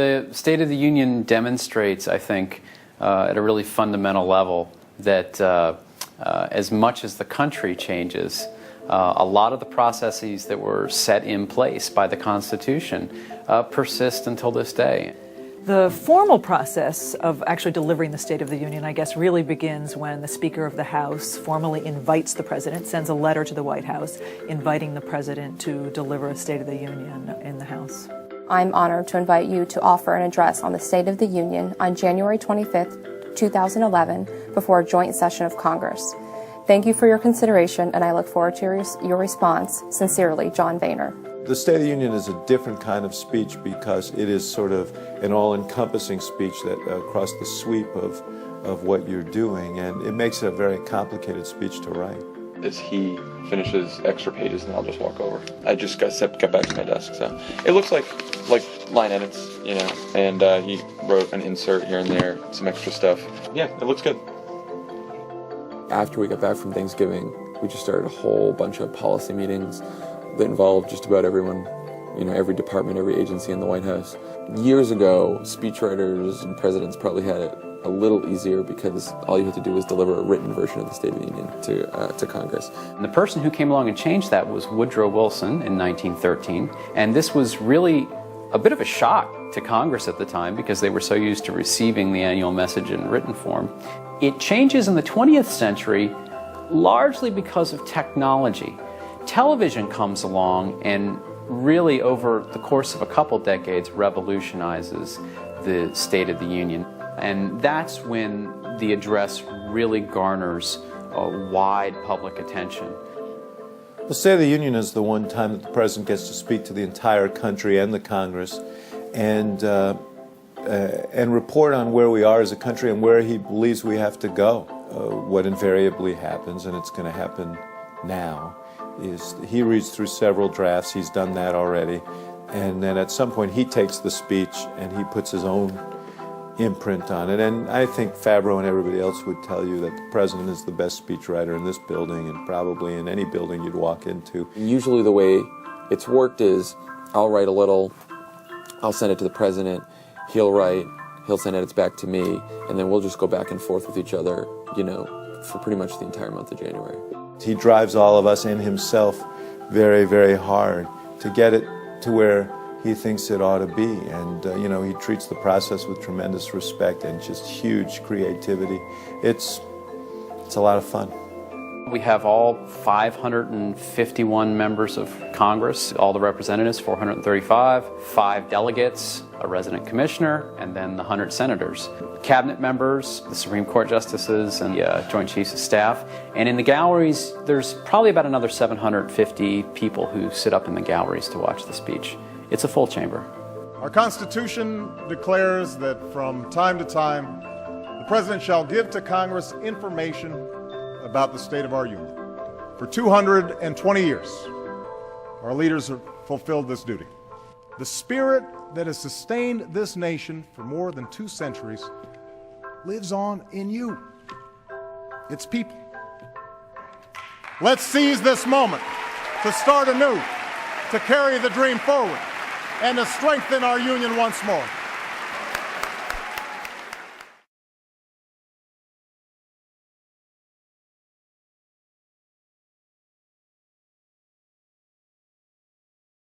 The State of the Union demonstrates, I think, at a really fundamental level that as much as the country changes, a lot of the processes that were set in place by the Constitution persist until this day. The formal process of actually delivering the State of the Union, I guess, really begins when the Speaker of the House formally invites the President, sends a letter to the White House inviting the President to deliver a State of the Union in the House. I'm honored to invite you to offer an address on the State of the Union on January 25th, 2011, before a joint session of Congress. Thank you for your consideration, and I look forward to your response. Sincerely, John Boehner. The State of the Union is a different kind of speech because it is sort of an all-encompassing speech that across the sweep of what you're doing, and it makes it a very complicated speech to write. As he finishes extra pages, and I'll just walk over. I just got back to my desk, so it looks like line edits, you know, and he wrote an insert here and there, some extra stuff. Yeah, it looks good. After we got back from Thanksgiving, we just started a whole bunch of policy meetings that involved just about everyone, you know, every department, every agency in the White House. Years ago, speechwriters and presidents probably had it a little easier because all you had to do was deliver a written version of the State of the Union to Congress. And the person who came along and changed that was Woodrow Wilson in 1913, and this was really a bit of a shock to Congress at the time because they were so used to receiving the annual message in written form. It changes in the 20th century largely because of technology. Television comes along and really over the course of a couple decades revolutionizes the State of the Union. And that's when the address really garners a wide public attention. The State of the Union is the one time that the President gets to speak to the entire country and the Congress and report on where we are as a country and where he believes we have to go. What invariably happens, and it's going to happen now, is he reads through several drafts. He's done that already. And then at some point he takes the speech and he puts his own imprint on it. And I think Favreau and everybody else would tell you that the President is the best speechwriter in this building and probably in any building you'd walk into. Usually the way it's worked is I'll write a little, I'll send it to the President, he'll write, he'll send edits back to me, and then we'll just go back and forth with each other, you know, for pretty much the entire month of January. He drives all of us and himself very, very hard to get it to where he thinks it ought to be. And, you know, he treats the process with tremendous respect and just huge creativity. It's a lot of fun. We have all 551 members of Congress, all the representatives, 435, 5 delegates, a resident commissioner, and then the 100 senators. Cabinet members, the Supreme Court justices, and the Joint Chiefs of Staff. And in the galleries, there's probably about another 750 people who sit up in the galleries to watch the speech. It's a full chamber. Our Constitution declares that from time to time, the President shall give to Congress information about the state of our union. For 220 years, our leaders have fulfilled this duty. The spirit that has sustained this nation for more than 2 centuries lives on in you, its people. Let's seize this moment to start anew, to carry the dream forward, and to strengthen our union once more.